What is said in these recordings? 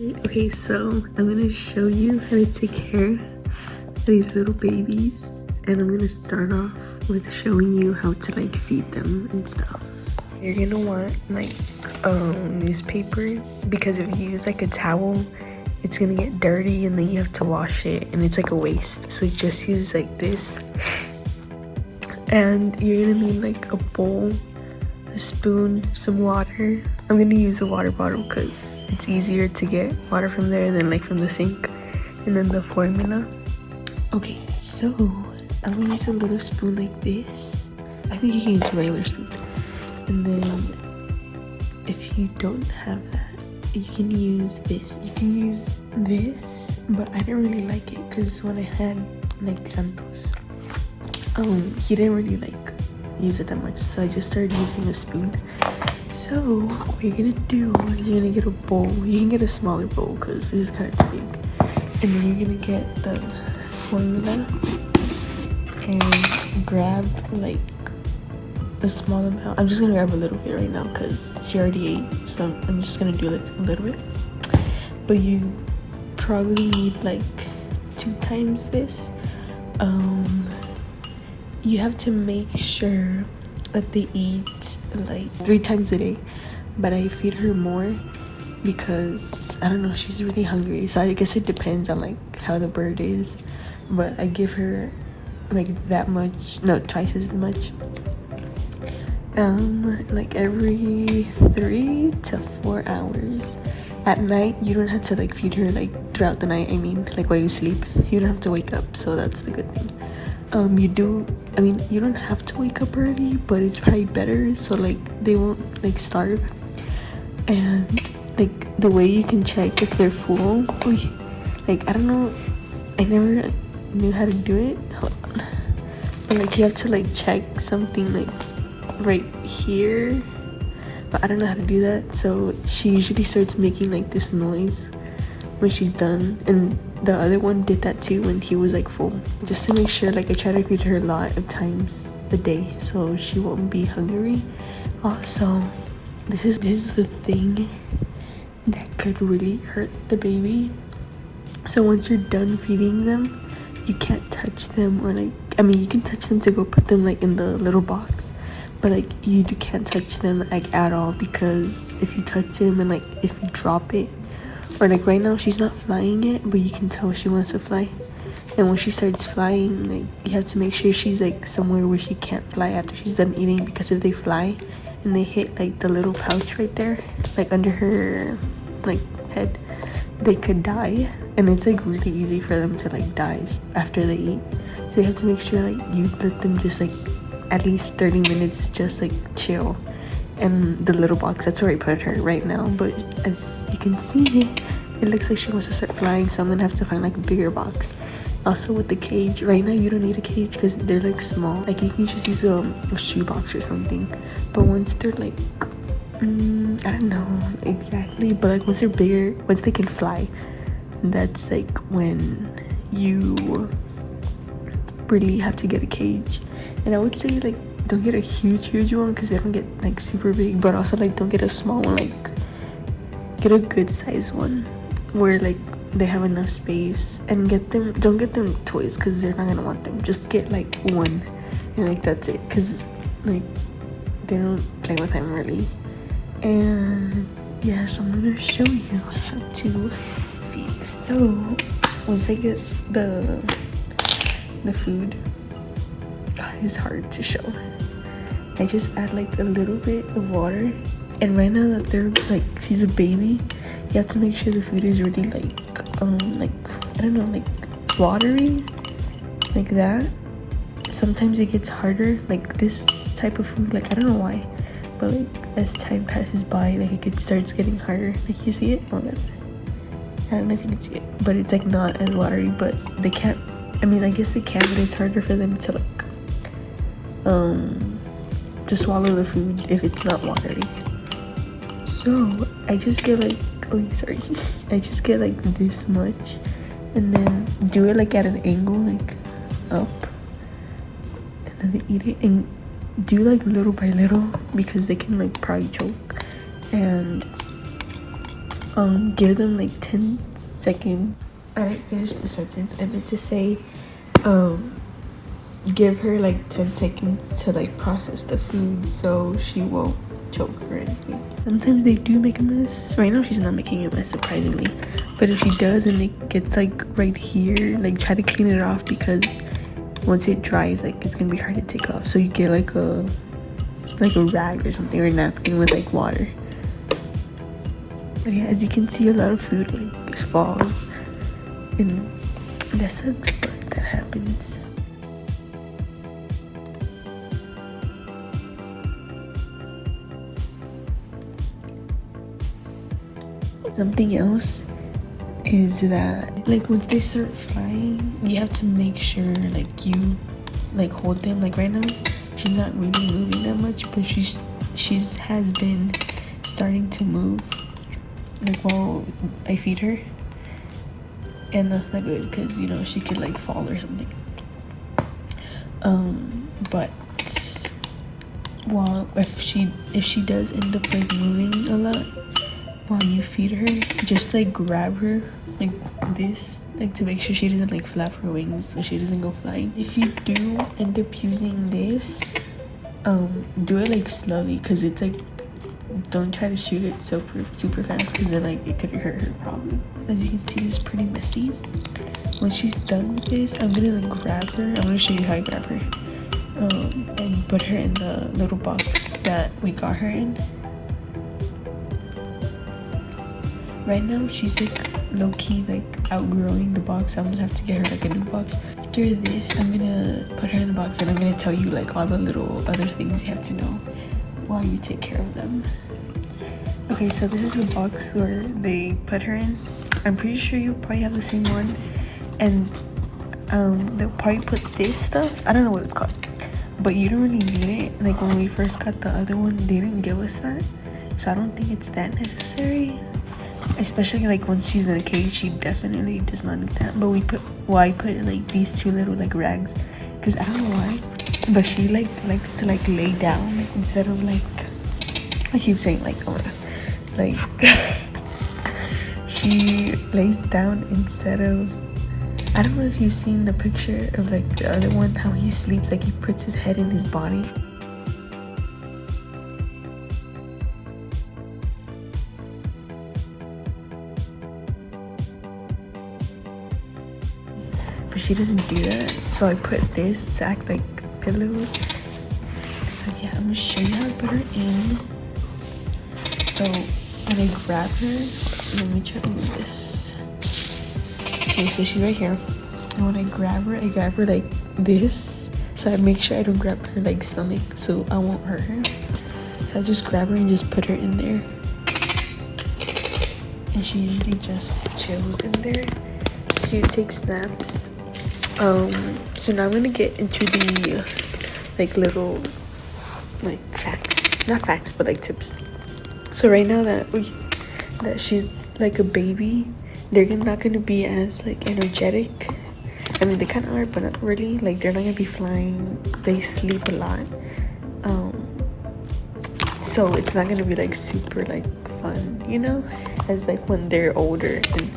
Okay, so I'm gonna show you how to take care of these little babies, and I'm gonna start off with showing you how to like feed them and stuff. You're gonna want like newspaper, because if you use like a towel, it's gonna get dirty and then you have to wash it and it's like a waste. So just use like this, and you're gonna need like a bowl, a spoon, some water. I'm gonna use a water bottle because it's easier to get water from there than like from the sink. And then the formula. Okay, so I'm gonna use a little spoon like this. I think you can use a regular spoon. And then if you don't have that, you can use this. You can use this, but I didn't really like it because when I had like Santos, he didn't really like use it that much, so I just started using a spoon. So what you're gonna do is you're gonna get a bowl. You can get a smaller bowl because this is kind of too big. And then you're gonna get the formula and grab like a small amount. I'm just gonna grab a little bit right now because she already ate, so I'm just gonna do like a little bit. But you probably need like 2 times this. You have to make sure that they eat like 3 times a day, but I feed her more because I don't know, she's really hungry. So I guess it depends on like how the bird is, but I give her like that much, no, twice as much, like every 3 to 4 hours. At night you don't have to like feed her like throughout the night. I mean, like while you sleep, you don't have to wake up, so that's the good thing. You don't have to wake up early, but it's probably better so like they won't like starve. And like the way you can check if they're full, like I don't know, I never knew how to do it. Hold on. But like you have to like check something like right here, but I don't know how to do that. So she usually starts making like this noise when she's done, and the other one did that too when he was like full, just to make sure. Like I try to feed her a lot of times a day so she won't be hungry. Also, this is the thing that could really hurt the baby. So once you're done feeding them, you can't touch them, or like, I mean, you can touch them to go put them like in the little box, but like you can't touch them like at all, because if you touch them and like if you drop it, or like right now she's not flying yet, but you can tell she wants to fly. And when she starts flying, like you have to make sure she's like somewhere where she can't fly after she's done eating, because if they fly and they hit like the little pouch right there, like under her like head, they could die. And it's like really easy for them to like die after they eat. So you have to make sure like you let them just like at least 30 minutes just like chill in the little box. That's where I put her right now, but as you can see, it looks like she wants to start flying, so I'm gonna have to find like a bigger box. Also with the cage, right now you don't need a cage because they're like small. Like you can just use a shoe box or something, but once they're like I don't know exactly, but like once they're bigger, once they can fly, that's like when you really have to get a cage. And I would say like don't get a huge one because they don't get like super big, but also like don't get a small one. Like get a good size one where like they have enough space, and don't get them toys because they're not gonna want them. Just get like one, and like that's it, because like they don't play with them really. And yeah, so I'm gonna show you how to feed. So once I get the food, it's hard to show. I just add like a little bit of water, and right now that they're like, she's a baby, you have to make sure the food is really like I don't know, like watery, like that. Sometimes it gets harder, like this type of food, like I don't know why, but like as time passes by, like it starts getting harder. Like you see it? Oh god, I don't know if you can see it, but it's like not as watery. But they can't, I mean, I guess they can, but it's harder for them to like to swallow the food if it's not watery. So I just get like, I just get like this much, and then do it like at an angle, like up, and then they eat it, and do like little by little because they can like probably choke. And give them like 10 seconds. I didn't finish the sentence. I meant to say give her like 10 seconds to like process the food so she won't choke or anything. Sometimes they do make a mess. Right now she's not making a mess, surprisingly, but if she does and it gets like right here, like try to clean it off, because once it dries, like it's gonna be hard to take off. So you get like a rag or something, or a napkin with like water. But yeah, as you can see, a lot of food like falls, and that sucks, but that happens. Something else is that like once they start flying, you have to make sure like you like hold them. Like right now she's not really moving that much, but she's has been starting to move like while I feed her, and that's not good because, you know, she could like fall or something. But while if she does end up like moving a lot while you feed her, just like grab her like this, like to make sure she doesn't like flap her wings so she doesn't go flying. If you do end up using this, do it like slowly, because it's like, don't try to shoot it super fast, because then like it could hurt her probably. As you can see, it's pretty messy. When she's done with this, I'm gonna like grab her. I'm gonna show you how I grab her, and put her in the little box that we got her in. Right now she's like low-key like outgrowing the box, so I'm gonna have to get her like a new box. After this, I'm gonna put her in the box and I'm gonna tell you like all the little other things you have to know while you take care of them. Okay, so this is the box where they put her in. I'm pretty sure you probably have the same one, and they'll probably put this stuff, I don't know what it's called, but you don't really need it. Like when we first got the other one, they didn't give us that, so I don't think it's that necessary. Especially like once she's in a cage, she definitely does not need that. But I put like these two little like rags, because I don't know why, but she like likes to like lay down instead of like, I keep saying like, oh my god, like she lays down instead of, I don't know if you've seen the picture of like the other one, how he sleeps, like he puts his head in his body. But she doesn't do that, so I put this to act like pillows. So yeah, I'm gonna show you how I put her in. So when I grab her, let me try to move this. Okay, so she's right here, and when I grab her like this, so I make sure I don't grab her like stomach, so I won't hurt her. So I just grab her and just put her in there, and she usually just chills in there. She takes naps. So now I'm gonna get into the like little like not facts, but like tips. So right now that she's like a baby, they're not gonna be as like energetic. I mean, they kind of are, but not really. Like they're not gonna be flying. They sleep a lot, so it's not gonna be like super like fun, you know, as like when they're older and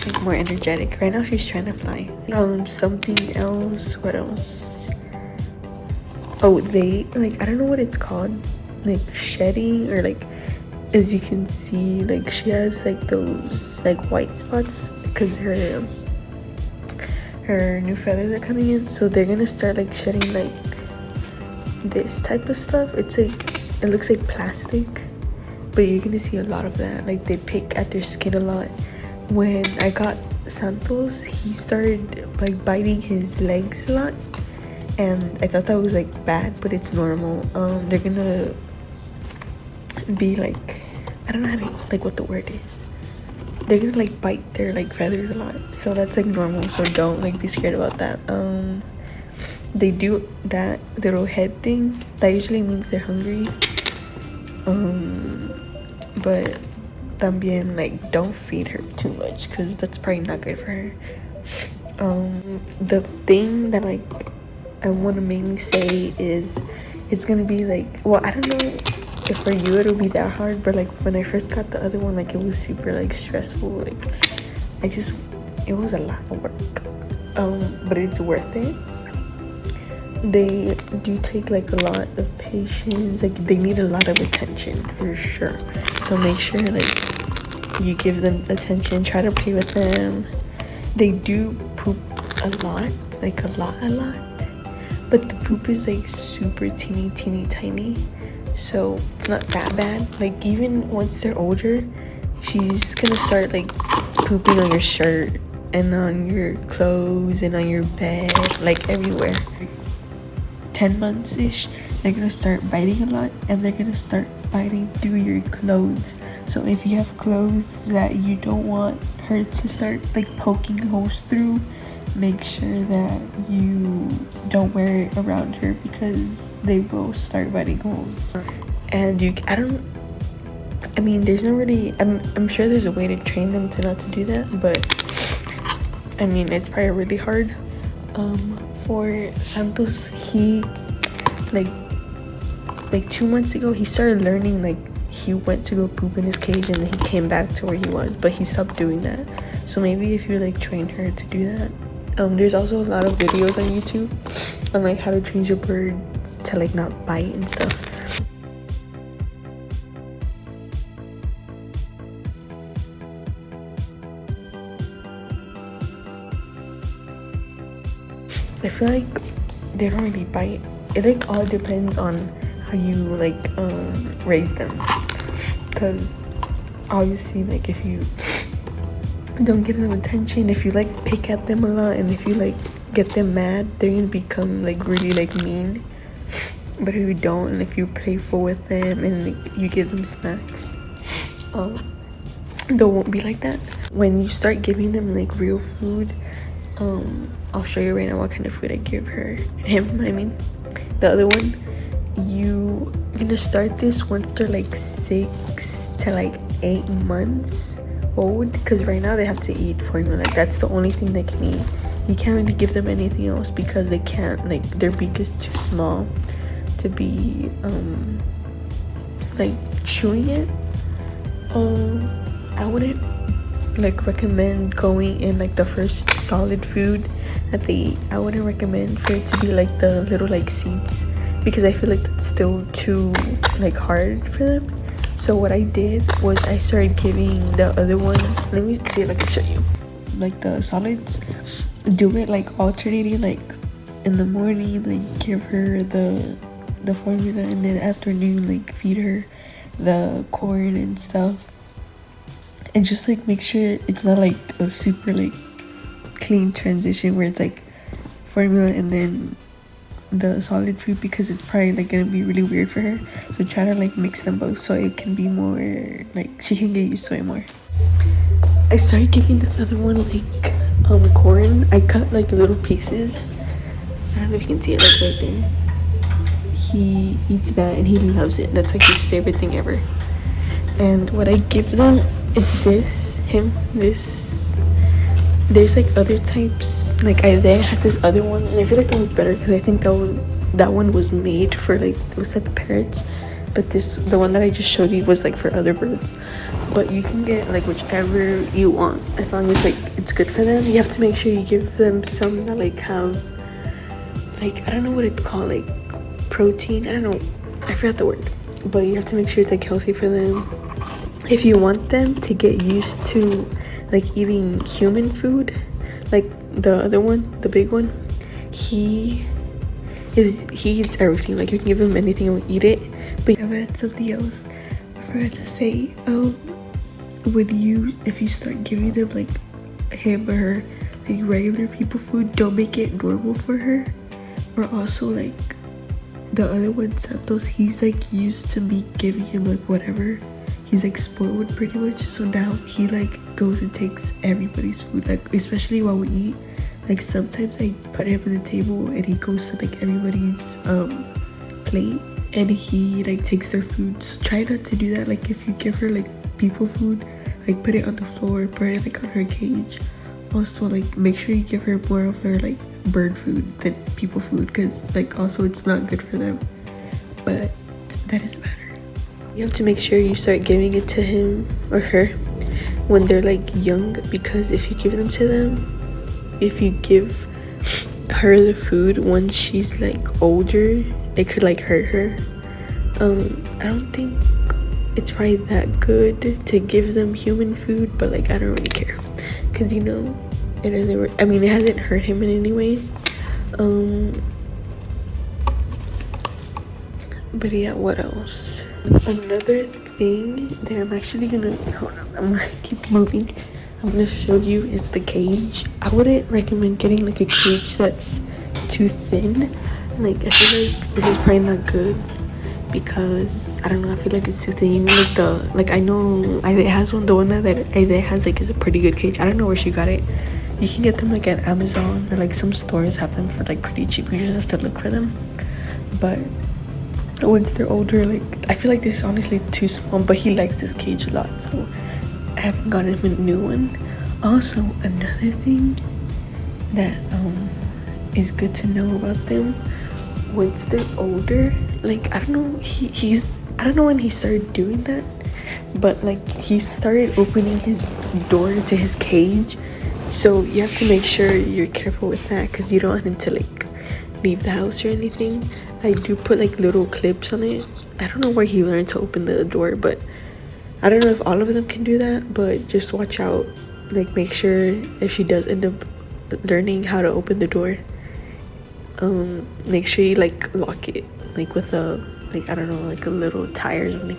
like more energetic. Right now she's trying to fly. Something else, what else? Oh, they like, I don't know what it's called, like shedding, or like, as you can see, like she has like those like white spots because her new feathers are coming in, so they're gonna start like shedding like this type of stuff. It's like, it looks like plastic, but you're gonna see a lot of that. Like they pick at their skin a lot. When I got Santos, he started like biting his legs a lot, and I thought that was like bad, but it's normal. They're gonna be like, I don't know how to, like what the word is, they're gonna like bite their like feathers a lot, so that's like normal, so don't like be scared about that. They do that little head thing, that usually means they're hungry, but también like don't feed her too much, because that's probably not good for her. The thing that like I want to mainly say is, it's gonna be like, well, I don't know if for you it'll be that hard, but like when I first got the other one, like it was super like stressful. Like it was a lot of work, but it's worth it. They do take like a lot of patience, like they need a lot of attention for sure. So make sure like you give them attention, try to play with them. They do poop a lot, like a lot, but the poop is like super teeny tiny, so it's not that bad. Like even once they're older, she's gonna start like pooping on your shirt and on your clothes and on your bed, like everywhere. 10 months ish, they're gonna start biting a lot, and they're gonna start biting through your clothes. So if you have clothes that you don't want her to start like poking holes through, make sure that you don't wear it around her, because they will start biting holes. And I mean, there's no really, I'm sure there's a way to train them to not to do that, but I mean, it's probably really hard. For Santos, he like 2 months ago, he started learning, like he went to go poop in his cage and then he came back to where he was, but he stopped doing that. So maybe if you like train her to do that. There's also a lot of videos on YouTube on like how to train your birds to like not bite and stuff. I feel like they don't really bite. It like all depends on how you like raise them, because obviously like if you don't give them attention, if you like pick at them a lot, and if you like get them mad, they're gonna become like really like mean. But if you don't, and if you're playful with them and like, you give them snacks, they won't be like that. When you start giving them like real food, I'll show you right now what kind of food I give him, I mean the other one. You're gonna start this once they're like 6 to like 8 months old, because right now they have to eat formula. Like that's the only thing they can eat. You can't really give them anything else because they can't, like their beak is too small to be like chewing it. I wouldn't like recommend going in like the first solid food that they eat. I wouldn't recommend for it to be like the little like seeds, because I feel like that's still too like hard for them. So what I did was I started giving the other one, let me see if I can show you, like the solids. Do it like alternating, like in the morning like give her the formula, and then afternoon like feed her the corn and stuff. And just like make sure it's not like a super like clean transition where it's like formula and then the solid food, because it's probably like gonna be really weird for her. So try to like mix them both so it can be more like she can get used to it more. I started giving the other one like corn. I cut like little pieces. I don't know if you can see it like right there. He eats that and he loves it. That's like his favorite thing ever. And what I give them is this. There's like other types. Like Isaiah has this other one, and I feel like that one's better because I think that one was made for like those type of parrots. But the one that I just showed you was like for other birds. But you can get like whichever you want, as long as like it's good for them. You have to make sure you give them some that like have like, I don't know what it's called, like protein. I don't know, I forgot the word. But you have to make sure it's like healthy for them. If you want them to get used to like eating human food, like the other one, the big one, he eats everything. Like you can give him anything and he'll eat it. But I had something else I forgot to say. If you start giving them like him or her like regular people food, don't make it normal for her. Or also like the other one, Santos, he's like used to me giving him like whatever. He's like spoiled pretty much, so now he like goes and takes everybody's food, like especially while we eat. Like sometimes I put him on the table and he goes to like everybody's plate and he like takes their food. So try not to do that. Like if you give her like people food, like put it on the floor, put it like on her cage. Also like make sure you give her more of her like bird food than people food, because like also it's not good for them. But that doesn't matter. You have to make sure you start giving it to him or her when they're like young, because if you give them to them, if you give her the food once she's like older, it could like hurt her. I don't think it's probably that good to give them human food, but like I don't really care, because you know it doesn't work. I mean, it hasn't hurt him in any way. But yeah, what else? Another thing that I'm actually gonna, hold on, I'm gonna keep moving, I'm gonna show you is the cage. I wouldn't recommend getting like a cage that's too thin. Like I feel like this is probably not good, because I don't know, I feel like it's too thin. You know, like I know it has one, the one that it has like is a pretty good cage. I don't know where she got it. You can get them like at Amazon, or like some stores have them for like pretty cheap. You just have to look for them. But once they're older, like I feel like this is honestly too small, but he likes this cage a lot, so I haven't gotten him a new one. Also, another thing that is good to know about them, once they're older, like I don't know, I don't know when he started doing that, but like he started opening his door to his cage, so you have to make sure you're careful with that, because you don't want him to like leave the house or anything. I do put like little clips on it. I don't know where he learned to open the door, but I don't know if all of them can do that, but just watch out. Like make sure if she does end up learning how to open the door, make sure you like lock it like with a, like I don't know, like a little tie or something,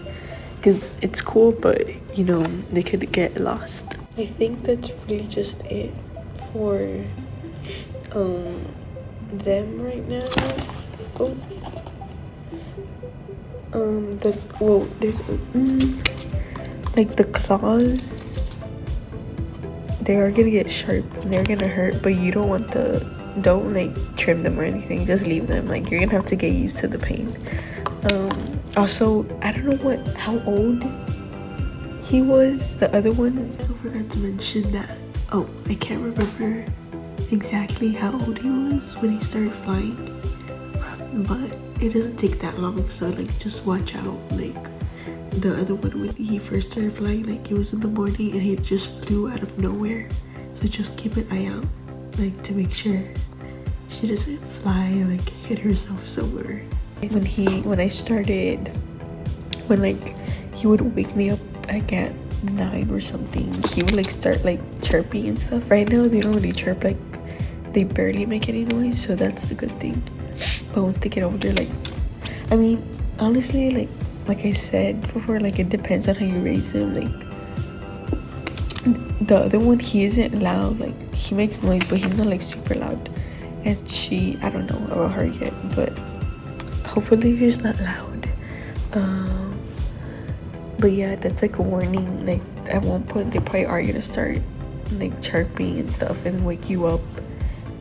because it's cool, but you know they could get lost. I think that's really just it for them right now. There's like the claws, they are gonna get sharp and they're gonna hurt, but you don't want don't like trim them or anything, just leave them. Like you're gonna have to get used to the pain. Also, I don't know how old he was, the other one. I forgot to mention that. Oh, I can't remember exactly how old he was when he started flying, but it doesn't take that long, so like just watch out. Like the other one, when he first started flying, like it was in the morning and he just flew out of nowhere, so just keep an eye out, like to make sure she doesn't fly and like hit herself somewhere. When I started, when like he would wake me up like at 9 or something, he would like start like chirping and stuff. Right now they don't really chirp, like they barely make any noise, so that's the good thing. But once they get older, like I mean honestly, like I said before, like it depends on how you raise them. Like the other one, he isn't loud, like he makes noise, but he's not like super loud. And I don't know about her yet, but hopefully he's not loud. But yeah, that's like a warning. Like at one point they probably are gonna start like chirping and stuff and wake you up.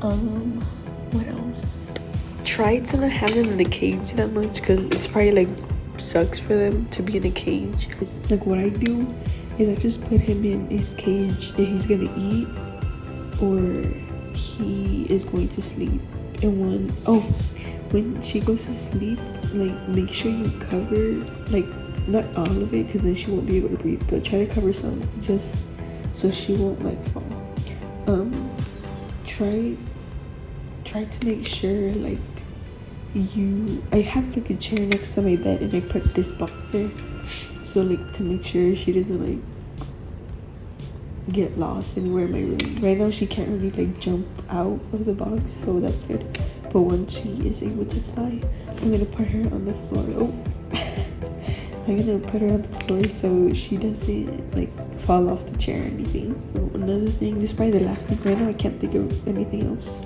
What else? Try to not have them in the cage that much, because it's probably like sucks for them to be in a cage. Like what I do is I just put him in his cage that he's gonna eat or he is going to sleep. And when she goes to sleep, like make sure you cover, like not all of it, because then she won't be able to breathe, but try to cover some, just so she won't like fall. Try to make sure like I have like a chair next to my bed and I put this box there, so like to make sure she doesn't like get lost anywhere in my room. Right now she can't really like jump out of the box, so that's good. But once she is able to fly, I'm gonna put her on the floor. I'm gonna put her on the floor so she doesn't like fall off the chair or anything. Another thing, this is probably the last thing. Right now I can't think of anything else,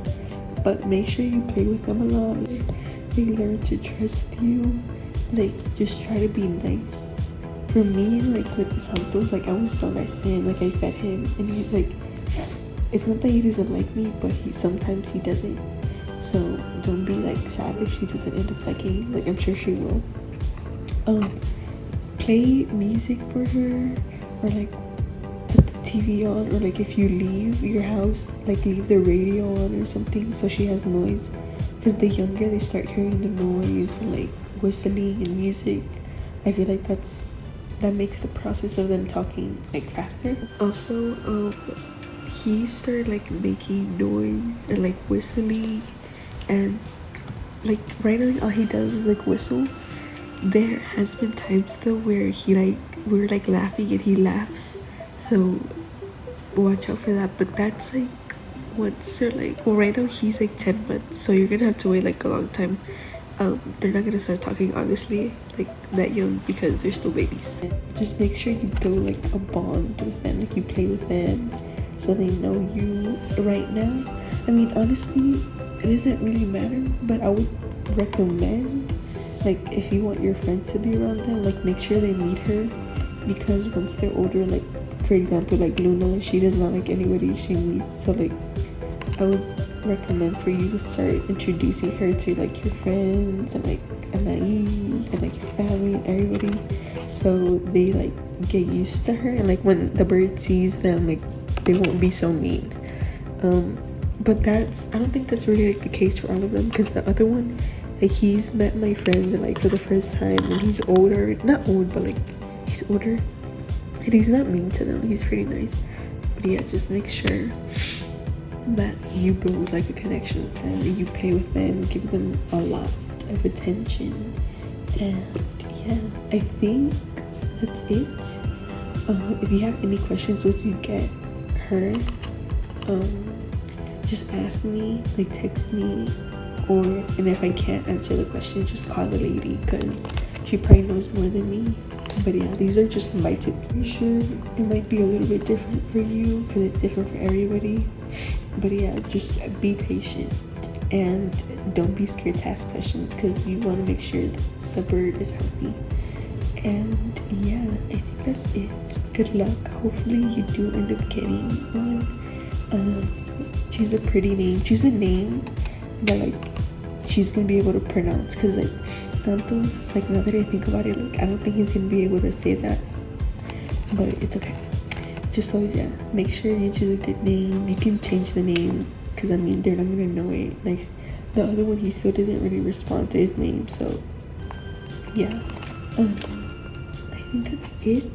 but make sure you play with them a lot. They learn to trust you. Like just try to be nice. For me, like with the Santos, like I was so nice to him. Like I fed him, and he's like, it's not that he doesn't like me, but sometimes he doesn't. So don't be like sad if she doesn't end up liking you. Like I'm sure she will. Play music for her, or like put the TV on, or like if you leave your house, like leave the radio on or something so she has noise, because the younger they start hearing the noise and like whistling and music, I feel like that makes the process of them talking like faster. Also, he started like making noise and like whistling, and like right now all he does is like whistle. There has been times though where we're like laughing and he laughs, so watch out for that. But that's like once they're like, well, right now he's like 10 months, so you're gonna have to wait like a long time. They're not gonna start talking honestly like that young because they're still babies. Just make sure you build like a bond with them, like you play with them so they know you right now. I mean, honestly, it doesn't really matter, but I would recommend, like, if you want your friends to be around them, like make sure they meet her, because once they're older, like for example like Luna, she does not like anybody she meets, so like I would recommend for you to start introducing her to like your friends and like Anai and like your family and everybody, so they like get used to her, and like when the bird sees them, like they won't be so mean. But I don't think that's really like the case for all of them, because the other one, like he's met my friends and like for the first time, and he's older, not old, but like he's older, and he's not mean to them, he's pretty nice. But yeah, just make sure that you build like a connection with them and you play with them, give them a lot of attention. And yeah, I think that's it. If you have any questions once you get her, just ask me, like text me, and if I can't answer the question, just call the lady, because she probably knows more than me. But yeah, these are just my tips. I'm sure it might be a little bit different for you because it's different for everybody. But yeah, just be patient and don't be scared to ask questions, because you want to make sure the bird is healthy. And yeah, I think that's it. Good luck. Hopefully you do end up getting one. Choose a pretty name. Choose a name that like she's gonna be able to pronounce, because like Santos, like now that I think about it, like I don't think he's gonna be able to say that, but it's okay. Just so yeah, make sure you choose a good name. You can change the name, because I mean they're not gonna know it. Like the other one, he still doesn't really respond to his name, so yeah. I think that's it.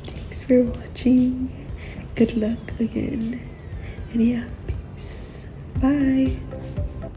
Thanks for watching. Good luck again, and yeah, peace. Bye.